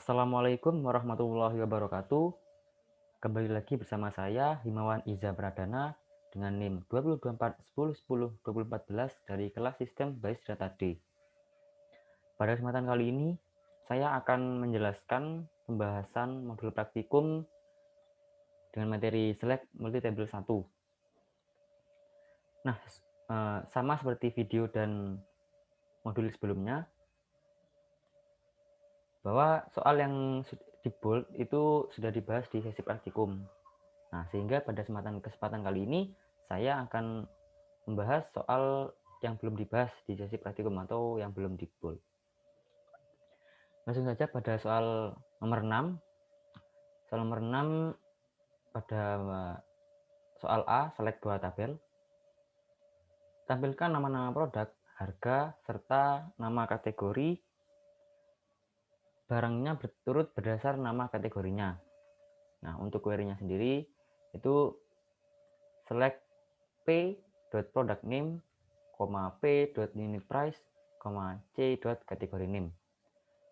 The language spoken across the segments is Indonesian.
Assalamualaikum warahmatullahi wabarakatuh. Kembali lagi bersama saya Himawan Iza Pradana dengan NIM 202410102014 dari kelas Sistem Based Data D. Pada kesempatan kali ini saya akan menjelaskan pembahasan modul praktikum dengan materi Select Multitable 1. Nah, sama seperti video dan modul sebelumnya, bahwa soal yang di bold itu sudah dibahas di sesi praktikum. Nah, sehingga pada kesempatan kali ini saya akan membahas soal yang belum dibahas di sesi praktikum atau yang belum di bold. Langsung saja pada soal nomor 6. Soal nomor 6 pada soal A, select dua tabel. Tampilkan nama-nama produk, harga, serta nama kategori barangnya berturut berdasar nama kategorinya. Nah, untuk query-nya sendiri itu select p.product name, p.unit price, c.category name.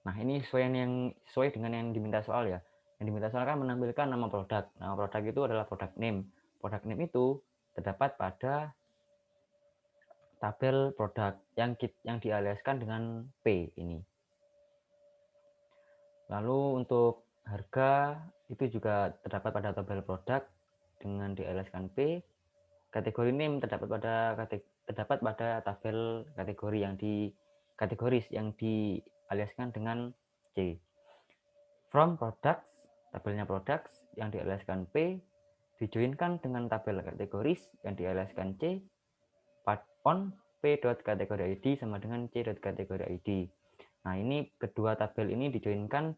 Nah, ini sesuai dengan yang diminta soal ya. Yang diminta soal kan menampilkan nama produk. Nama produk itu adalah product name. Product name itu terdapat pada tabel produk yang dialiaskan dengan P ini. Lalu untuk harga itu juga terdapat pada tabel produk dengan dialiaskan P. Kategori name terdapat pada tabel kategori yang dialiaskan dengan C. From products, tabelnya products yang dialiaskan P dijoinkan dengan tabel kategoris yang dialiaskan C. On p.category id sama dengan c.category id. Nah, ini kedua tabel ini dijoinkan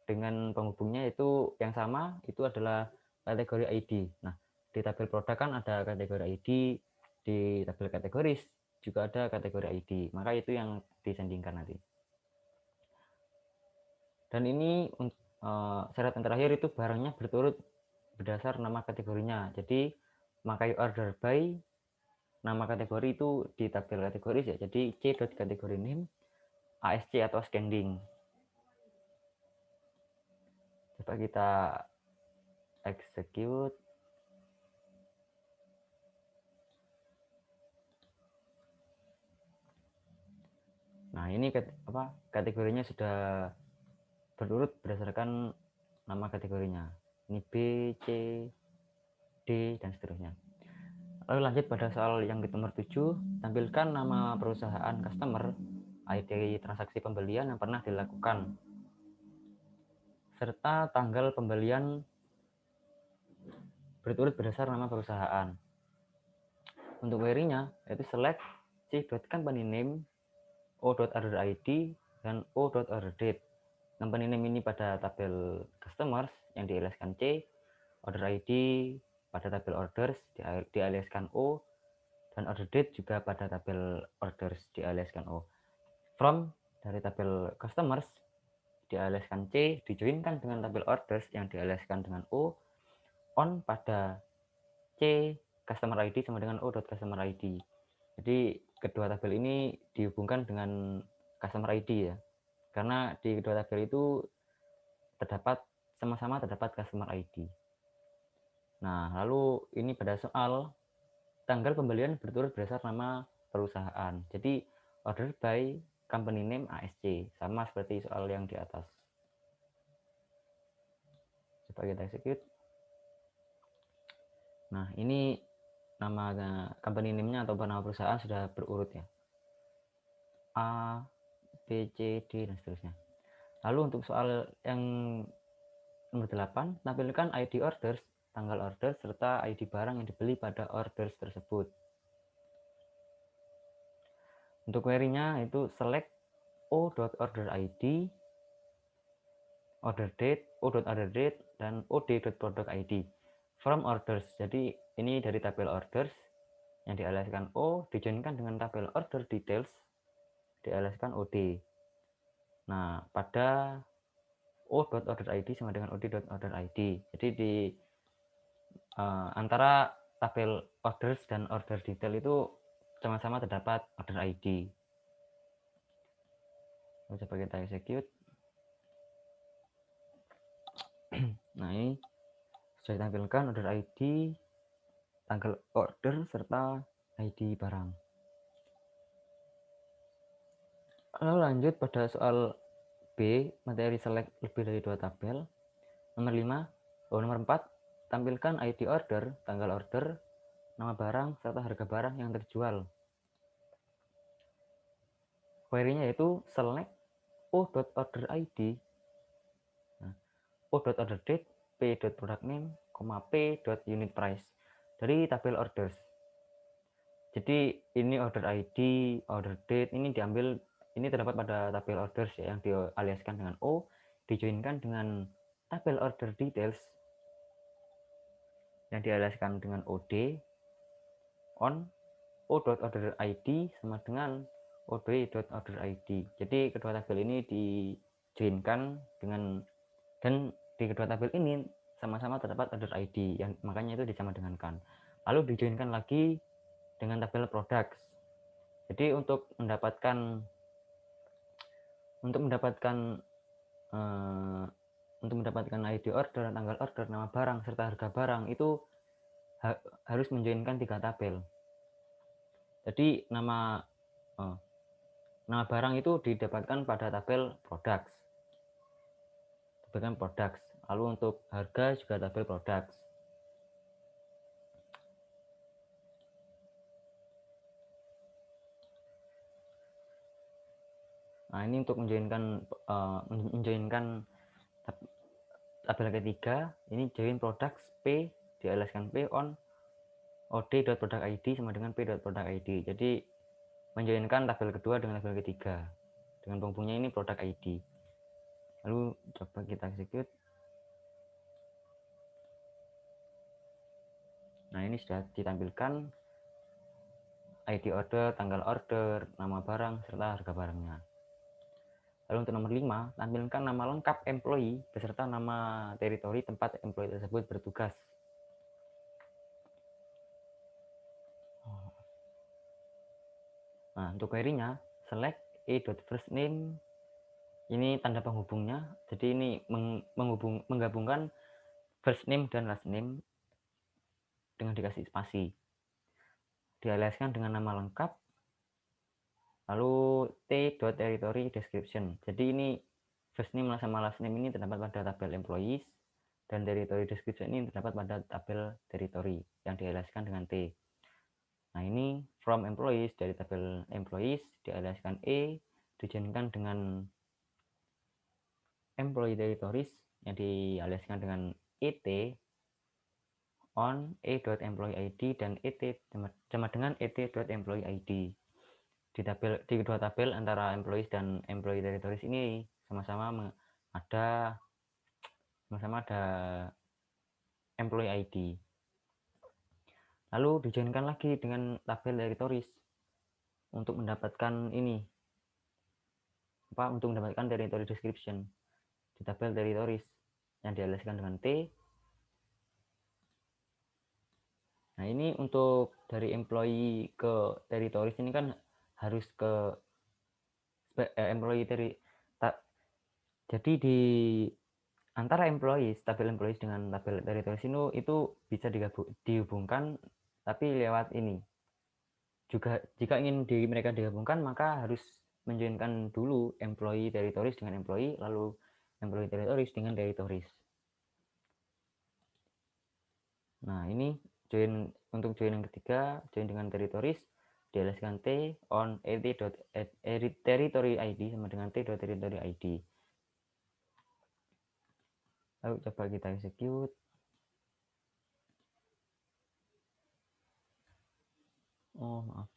dengan penghubungnya itu yang sama, itu adalah kategori ID. Nah, di tabel produk kan ada kategori ID, di tabel kategoris juga ada kategori ID, maka itu yang disandingkan nanti. Dan ini syarat yang terakhir itu barangnya berturut berdasar nama kategorinya. Jadi memakai order by nama kategori itu di tabel kategoris ya. Jadi c.category name ASC atau standing. Coba kita execute. Nah, ini kategorinya sudah berurut berdasarkan nama kategorinya. Ini B, C, D, dan seterusnya. Lalu lanjut pada soal yang nomor 7. Tampilkan nama perusahaan customer, ID transaksi pembelian yang pernah dilakukan, serta tanggal pembelian berturut berdasar nama perusahaan. Untuk query-nya, yaitu select c.company name, o.order.id, dan o.order.date. Company name ini pada tabel customers yang dialiaskan C, order ID pada tabel orders dialiaskan O, dan order date juga pada tabel orders dialiaskan O. From dari tabel customers dialiaskan C dijoinkan dengan tabel orders yang dialiaskan dengan O. On pada C customer ID sama dengan O.customer ID. Jadi kedua tabel ini dihubungkan dengan customer ID ya, karena di kedua tabel itu sama-sama terdapat customer ID. Nah, lalu ini pada soal tanggal pembelian berturut berdasar nama perusahaan. Jadi order by company name ASC, sama seperti soal yang di atas. Coba kita execute. Nah, ini nama company name-nya atau nama perusahaan sudah berurut ya. A, B, C, D, dan seterusnya. Lalu untuk soal yang nomor 8, tampilkan ID orders, tanggal order, serta ID barang yang dibeli pada orders tersebut. Untuk query-nya itu select o.order.id, order date, o.order.date, dan od.product.id. From orders, jadi ini dari tabel orders yang dialiaskan O dijoinkan dengan tabel order details dialiaskan OD. Nah, pada o.order.id sama dengan od.order.id. Jadi di antara tabel orders dan order detail itu sama-sama terdapat order ID. Coba kita execute. Nah, ini sudah ditampilkan order ID, tanggal order, serta ID barang. Lalu lanjut pada soal B, materi select lebih dari 2 tabel. Nomor 4, tampilkan ID order, tanggal order, nama barang, serta harga barang yang terjual. Query-nya yaitu select o.order.id, nah, o.order.date, p.product.name, p.unit.price dari tabel orders. Jadi ini order ID, order date ini diambil, ini terdapat pada tabel orders ya, yang dialiaskan dengan O, dijoinkan dengan tabel order details yang dialiaskan dengan OD, on o.order.id sama dengan od.order.id. Jadi kedua tabel ini dijoinkan dengan, dan di kedua tabel ini sama-sama terdapat order ID, yang makanya itu disama dengankan. Lalu dijoinkan lagi dengan tabel products. Jadi untuk mendapatkan ID order, tanggal order, nama barang, serta harga barang itu harus menjoinkan 3 tabel. Jadi nama barang itu didapatkan pada tabel products. Lalu untuk harga juga tabel products. Nah, ini untuk menjoinkan tabel ketiga, ini join products P, dialaskan P on od.product.id sama dengan p.product.id. Jadi menjoinkan tabel kedua dengan tabel ketiga dengan penghubungnya ini product ID. Lalu coba kita execute. Nah, ini sudah ditampilkan ID order, tanggal order, nama barang, serta harga barangnya. Lalu untuk nomor 5, tampilkan nama lengkap employee beserta nama teritori tempat employee tersebut bertugas. Nah, untuk query-nya, select e.firstname, ini tanda penghubungnya. Jadi ini menggabungkan first name dan last name dengan dikasih spasi. Dialiaskan dengan nama lengkap, lalu t.territory description. Jadi ini first name sama last name ini terdapat pada tabel employees, dan territory description ini terdapat pada tabel territory yang dialiaskan dengan T. Nah, ini from employees, dari tabel employees dialiaskan E, dijoinkan dengan employee territories yang dialiaskan dengan ET on e.employee.id dan et sama dengan et.employee.id. Di kedua tabel antara employees dan employee territories ini sama-sama ada employee ID. Lalu dijoinkan lagi dengan tabel territories untuk mendapatkan territory description di tabel territories yang dialiaskan dengan T. Nah, ini untuk dari employee ke territories ini kan harus ke employee jadi di antara tabel employees dengan tabel territories itu bisa dihubungkan, tapi lewat ini. Juga jika ingin mereka digabungkan, maka harus menjoinkan dulu employee territories dengan employee, lalu employee territories dengan territories. Nah, ini untuk join yang ketiga, join dengan territories, dialaskan T on territory ID sama dengan t.territory ID. Lalu coba kita execute. Oh, maaf.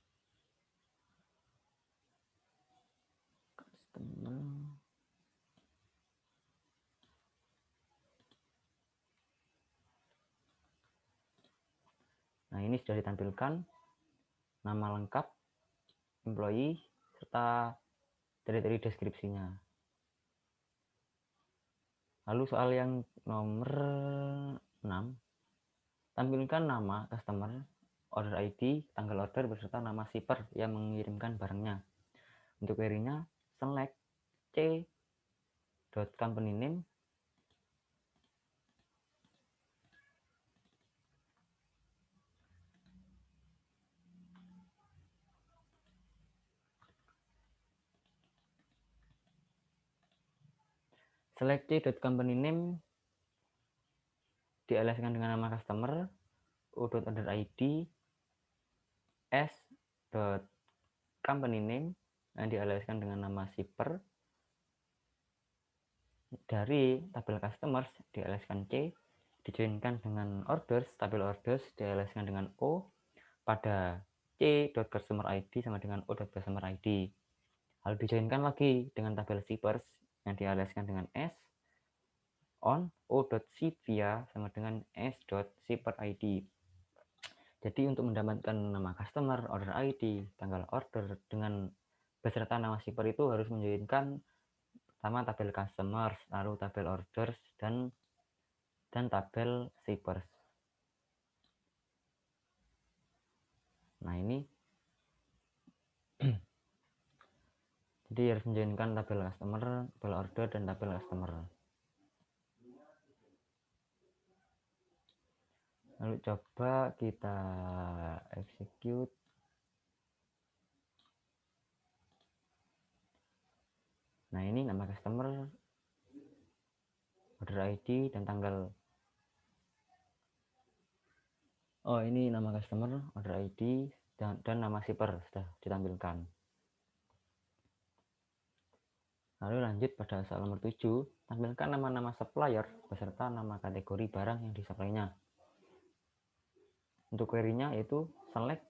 Customer. Nah, ini sudah ditampilkan nama lengkap employee serta territory deskripsinya. Lalu soal yang nomor 6, tampilkan nama customer, order ID, tanggal order beserta nama shipper yang mengirimkan barangnya. Untuk query-nya, select c.company name select c.company name dialaskan dengan nama customer, o.order.id, s.company name yang dialaskan dengan nama shipper, dari tabel customers dialaskan C, dijoinkan dengan orders, tabel orders dialaskan dengan O, pada c.customer ID sama dengan o.customer ID. Lalu dijoinkan lagi dengan tabel shippers yang dialaskan dengan S, on o.shipvia sama dengan s.shipper ID. Jadi untuk mendapatkan nama customer, order ID, tanggal order dengan beserta nama shipper itu harus menjoinkan pertama tabel customers, lalu tabel orders dan tabel shippers. Nah ini jadi harus menjoinkan tabel customer, tabel order dan tabel customer. Lalu coba kita execute. Nah ini nama customer, order ID dan tanggal. Oh ini nama customer, order ID dan nama shipper sudah ditampilkan. Lalu lanjut pada soal nomor 7, tampilkan nama-nama supplier beserta nama kategori barang yang disuplainya. Untuk query-nya itu select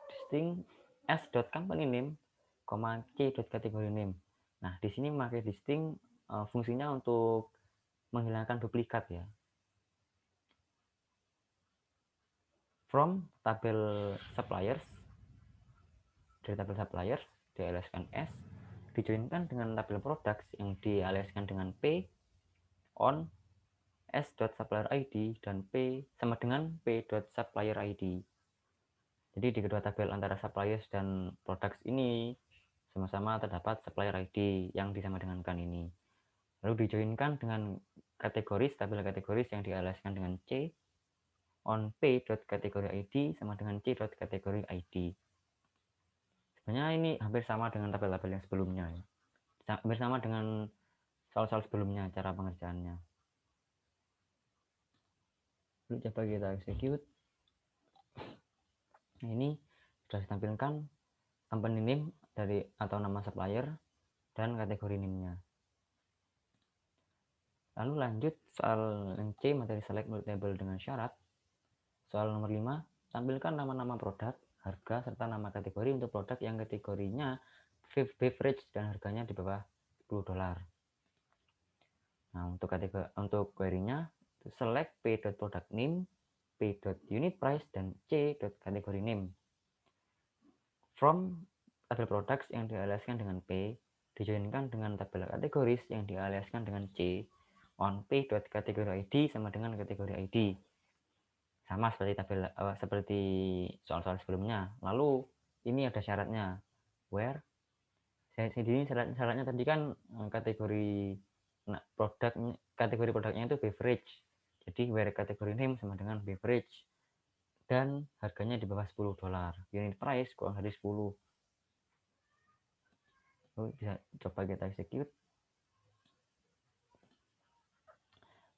distinct s.company name, c.category name. Nah, di sini memakai distinct fungsinya untuk menghilangkan duplikat ya. From tabel suppliers, dari tabel suppliers dialaskan S, dijoinkan dengan tabel products yang dialaskan dengan P, on s.supplier ID dan P sama dengan p.supplier ID. Jadi di kedua tabel antara suppliers dan products ini sama-sama terdapat supplier ID yang disama dengankan ini. Lalu dijoinkan dengan kategoris, tabel kategoris yang dialaskan dengan C, on p.category ID sama dengan c.category ID. Sebenarnya ini hampir sama dengan tabel-tabel yang sebelumnya ya. Hampir sama dengan soal-soal sebelumnya cara pengerjaannya. Lalu coba kita execute. Nah, ini sudah ditampilkan company name dari atau nama supplier dan kategori name-nya. Lalu lanjut soal yang C, materi select multi-table dengan syarat. Soal nomor 5, tampilkan nama-nama produk, harga, serta nama kategori untuk produk yang kategorinya beverage dan harganya di bawah $10. Nah, untuk query-nya select p.product name, p.unit price, dan c.category name. From tabel products yang dialaskan dengan P, dijoinkan dengan tabel kategoris yang dialaskan dengan C, on p.category ID sama dengan kategori ID. Sama seperti soal-soal sebelumnya. Lalu ini ada syaratnya. Where ini syaratnya tadi kan kategori produknya itu beverage. Jadi where kategori name sama dengan beverage dan harganya di bawah $10. Unit price kurang dari 10. Bisa coba kita execute.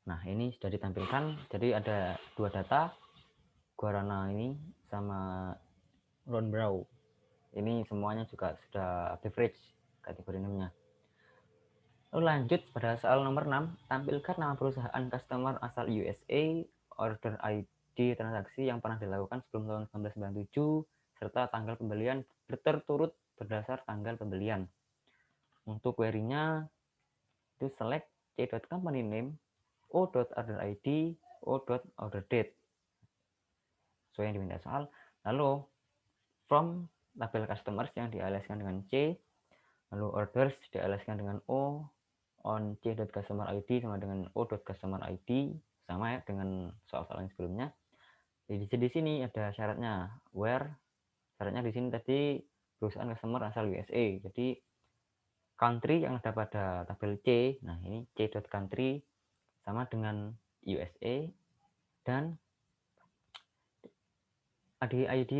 Nah ini sudah ditampilkan, jadi ada dua data, guarana ini sama Ron Brow. Ini semuanya juga sudah beverage kategori namanya. Lalu lanjut pada soal nomor 6, tampilkan nama perusahaan customer asal USA, order ID transaksi yang pernah dilakukan sebelum tahun 1997, serta tanggal pembelian berturut-turut berdasar tanggal pembelian. Untuk query-nya itu select c.company name, o.order.id, o.order.date sesuai yang diminta soal. Lalu from tabel customers yang dialaskan dengan C, lalu orders dialaskan dengan O, on c.customer ID sama dengan o.customer ID, sama ya dengan soal-soal yang sebelumnya. Jadi di sini ada syaratnya where, syaratnya di sini tadi perusahaan customer asal USA, jadi country yang ada pada tabel C, nah ini c.country sama dengan USA, dan ID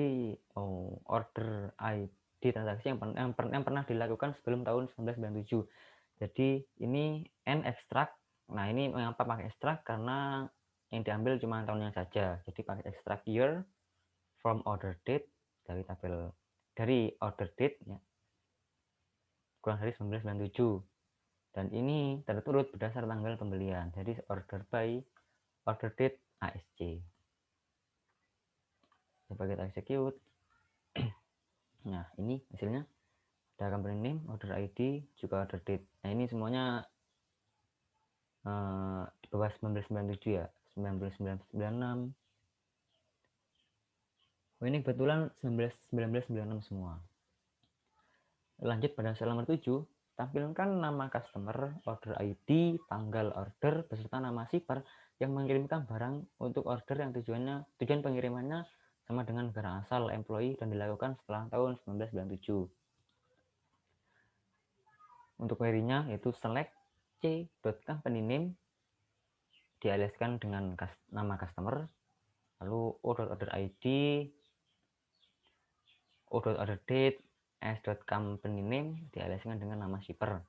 order ID transaksi yang pernah dilakukan sebelum tahun 1997. Jadi ini N extract. Nah, ini mengapa pakai extract? Karena yang diambil cuma tahunnya saja. Jadi pakai extract year from order date dari order date ya, kurang dari 1997. Dan ini terturut berdasar tanggal pembelian. Jadi order by order date ASC. Coba kita execute. Nah, ini hasilnya. Ada company name, order ID, juga order date. Nah, ini semuanya di bawah 1997 ya. 1996. Oh, ini kebetulan 1996 semua. Lanjut pada sel nomor 7. Tampilkan nama customer, order ID, tanggal order, beserta nama shipper yang mengirimkan barang untuk order yang tujuan pengirimannya sama dengan negara asal employee dan dilakukan setelah tahun 1997. Untuk query-nya yaitu select c.company name dialiaskan dengan nama customer, lalu o.order ID, o.order date, s.company name dialiaskan dengan nama shipper.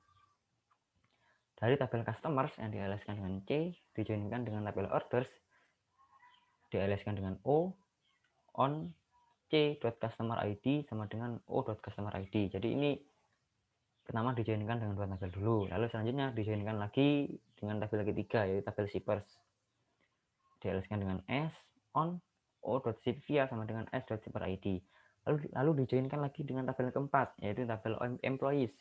Dari tabel customers yang dialiaskan dengan C dijoinkan dengan tabel orders dialiaskan dengan O on c.customer ID sama dengan o.customer ID. Jadi ini pertama dijoinkan dengan dua tabel dulu, lalu selanjutnya dijoinkan lagi dengan tabel ketiga yaitu tabel shippers dialiaskan dengan S on o.ship sama dengan s.shipper ID. Lalu dijoinkan lagi dengan tabel keempat yaitu tabel employees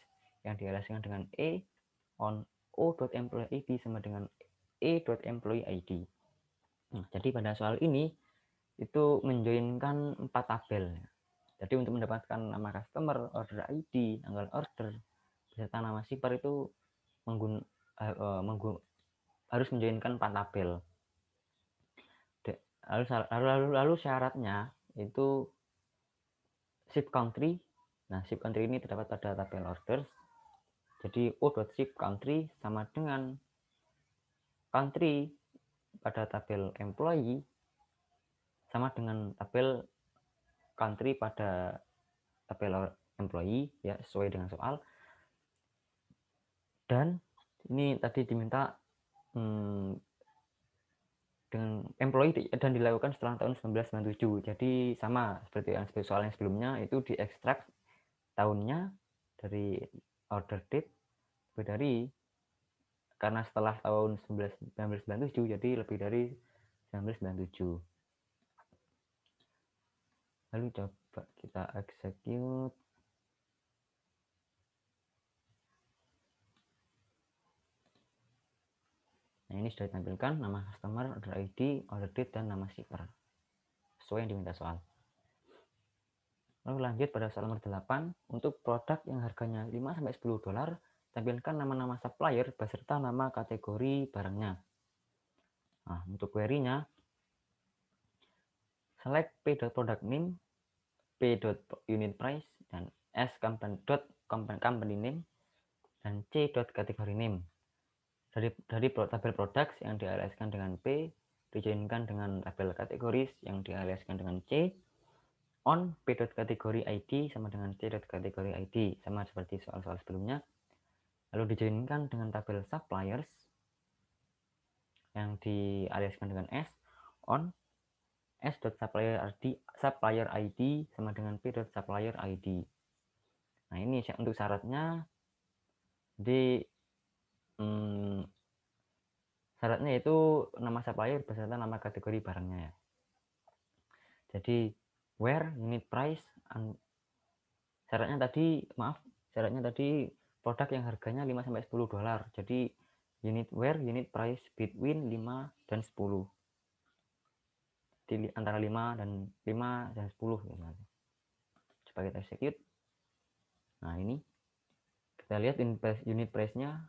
yang dialiaskan dengan E on o.employee ID sama dengan e.employee ID. Nah, jadi pada soal ini itu menjoinkan 4 tabel. Jadi untuk mendapatkan nama customer, order ID, tanggal order, beserta nama shipper itu harus menjoinkan 4 tabel. Lalu syaratnya itu ship country. Nah, ship country ini terdapat pada tabel orders. Jadi o.ship country sama dengan country pada tabel employee sama dengan tabel country pada tabel employee ya, sesuai dengan soal. Dan ini tadi diminta dengan employee dan dilakukan setelah tahun 1997. Jadi sama seperti soal yang sebelumnya, itu diekstrak tahunnya dari order date dari karena setelah tahun 1997 jadi lebih dari 1997. Lalu coba kita execute. Nah, ini sudah ditampilkan nama customer, order ID, order date, dan nama shipper sesuai yang diminta soal. Lalu lanjut pada soal nomor 8. Untuk produk yang harganya 5-10 dolar, tampilkan nama-nama supplier beserta nama kategori barangnya. Nah, untuk query-nya, select p.product name, p.unit price, dan s.company name, dan c.category name. Dari tabel products yang dialiaskan dengan P, dijoinkan dengan tabel kategoris yang dialiaskan dengan C, on p.category ID sama dengan c.category ID, sama seperti soal-soal sebelumnya. Lalu dijoinkan dengan tabel suppliers yang dialiaskan dengan S, on s.supplier ID sama dengan p.supplier ID. Nah, ini untuk syaratnya syaratnya itu nama supplier beserta nama kategori barangnya ya. Jadi where unit price syaratnya tadi produk yang harganya 5-10 dolar. Jadi unit price between 5 dan 10. Di antara 5 dan 10 gitu. Coba kita execute. Nah, ini kita lihat unit price-nya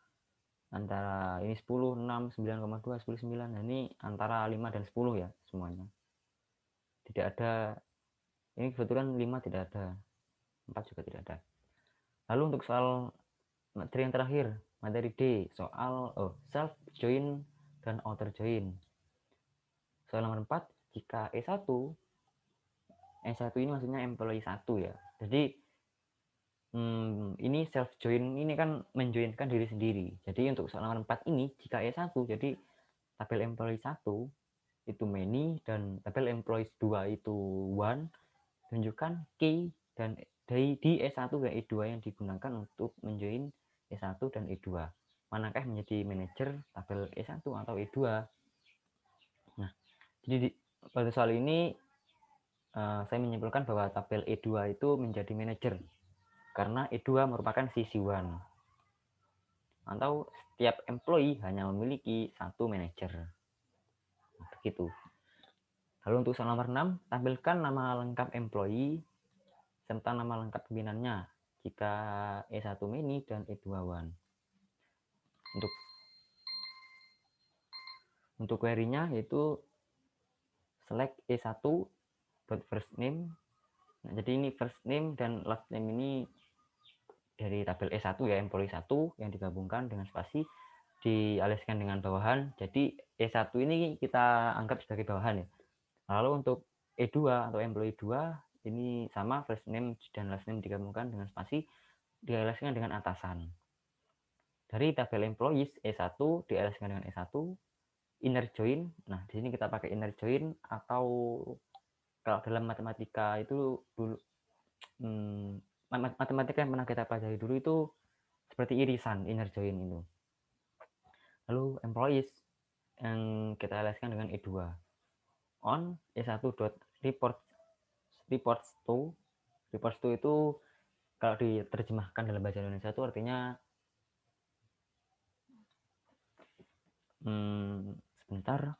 antara ini 10, 6, 9,2, 10, 9. Nah, ini antara 5 dan 10 ya semuanya. Tidak ada, ini kebetulan 5 tidak ada, 4 juga tidak ada. Lalu untuk soal materi yang terakhir, materi D, soal self join dan outer join. Soal nomor 4, jika E1 ini maksudnya employee 1 ya. Jadi ini self join ini kan menjoinkan diri sendiri. Jadi untuk soal nomor 4 ini jika E1 jadi tabel employee 1 itu many dan tabel employees 2 itu one, tunjukkan key dan di E1 dan E2 yang digunakan untuk menjoin E1 dan E2. Manakah menjadi manajer tabel E1 atau E2? Nah, jadi pada soal ini saya menyimpulkan bahwa tabel E2 itu menjadi manajer karena E2 merupakan sisi one atau setiap employee hanya memiliki satu manajer. Begitu. Lalu untuk soal nomor 6, tampilkan nama lengkap employee serta nama lengkap pimpinannya jika E1 many dan E2 one. Untuk query-nya yaitu select E1 first name. Nah, jadi ini first name dan last name ini dari tabel E1 ya, employee 1 yang digabungkan dengan spasi dialaskan dengan bawahan. Jadi E1 ini kita anggap sebagai bawahan ya. Lalu untuk E2 atau employee 2 ini sama, first name dan last name digabungkan dengan spasi dialaskan dengan atasan. Dari tabel employees E1 dialaskan dengan E1, inner join. Nah, di sini kita pakai inner join atau kalau dalam matematika itu dulu matematika yang pernah kita pelajari dulu itu seperti irisan, inner join itu. Lalu employees yang kita alaskan dengan E2 on E1 dot reports to itu kalau diterjemahkan dalam bahasa Indonesia itu artinya sebentar,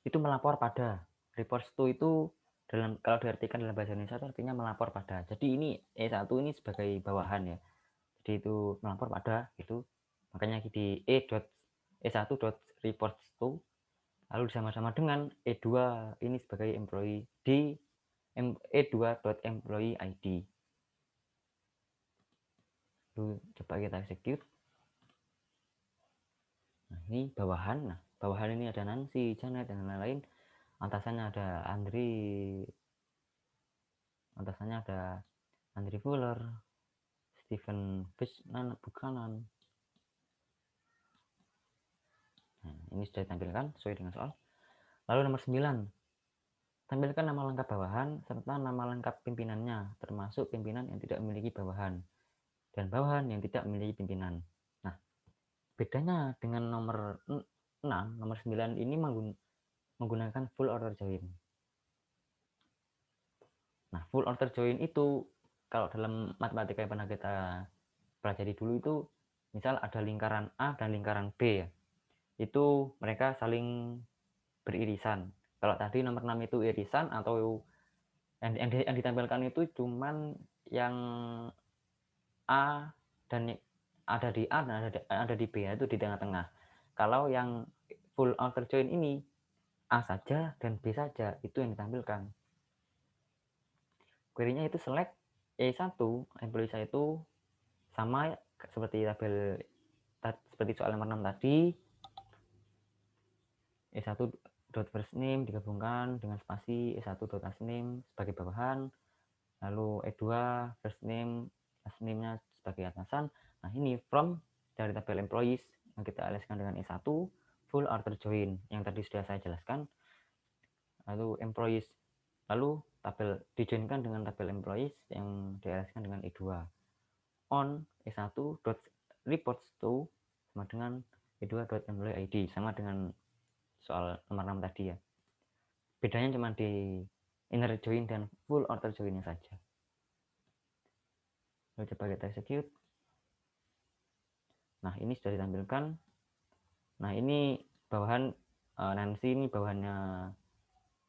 itu melapor pada. Reports to itu kalau diartikan dalam bahasa Indonesia itu artinya melapor pada. Jadi ini E1 ini sebagai bawahan ya, jadi itu melapor pada itu, makanya di E1 reports to, lalu sama-sama dengan E2 ini sebagai employee di E2 employee ID. Lalu coba kita execute. Nah, ini bawahan. Nah, bawahan ini ada Nancy, Janet, dan lain-lain. Atasannya ada Andri Fuller, Stephen Buchanan. Nah, ini sudah ditampilkan sesuai dengan soal. Lalu nomor 9, tampilkan nama lengkap bawahan serta nama lengkap pimpinannya, termasuk pimpinan yang tidak memiliki bawahan dan bawahan yang tidak memiliki pimpinan. Nah, bedanya dengan nomor 6, nomor 9 ini menggunakan full order join. Nah, full order join itu kalau dalam matematika yang pernah kita pelajari dulu itu, misal ada lingkaran A dan lingkaran B ya, itu mereka saling beririsan. Kalau tadi nomor 6 itu irisan atau yang ditampilkan itu cuman yang A dan ada di A dan ada di B, itu di tengah-tengah. Kalau yang full outer join ini A saja dan B saja itu yang ditampilkan. Query-nya itu select E1 employee saya itu sama seperti tabel seperti soal nomor 6 tadi, E1 first name digabungkan dengan spasi E1 last name sebagai bawahan, lalu E2 first name last name-nya sebagai atasan. Nah, ini from dari tabel employees yang kita alaskan dengan E1 full order join yang tadi sudah saya jelaskan. Lalu employees, lalu tabel dijoinkan dengan tabel employees yang dialaskan dengan E2 on E1 reports to sama dengan E2 employee ID, sama dengan soal nomor 6 tadi ya. Bedanya cuma di inner join dan full outer joinnya saja. Lalu coba kita execute. Nah, ini sudah ditampilkan. Nah, ini bawahan Nancy, ini bawahannya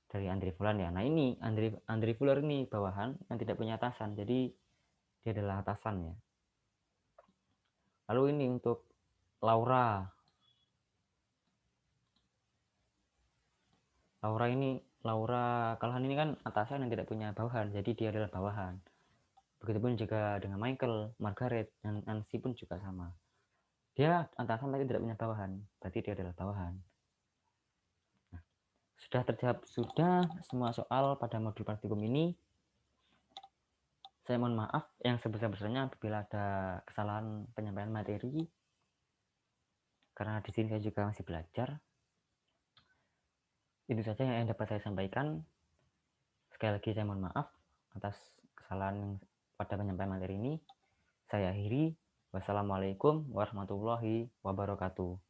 dari Andri Fuller ya. Nah, ini Andri Fuller ini bawahan yang tidak punya atasan, jadi dia adalah atasan ya. Lalu ini untuk Laura Kalhan ini kan atasan yang tidak punya bawahan, jadi dia adalah bawahan. Begitupun juga dengan Michael, Margaret, dan Nancy pun juga sama. Dia atasan tapi tidak punya bawahan, berarti dia adalah bawahan. Nah, sudah terjawab sudah semua soal pada modul praktikum ini. Saya mohon maaf yang sebesar-besarnya apabila ada kesalahan penyampaian materi, karena di sini saya juga masih belajar. Itu saja yang dapat saya sampaikan. Sekali lagi saya mohon maaf atas kesalahan pada penyampaian materi ini. Saya akhiri. Wassalamualaikum warahmatullahi wabarakatuh.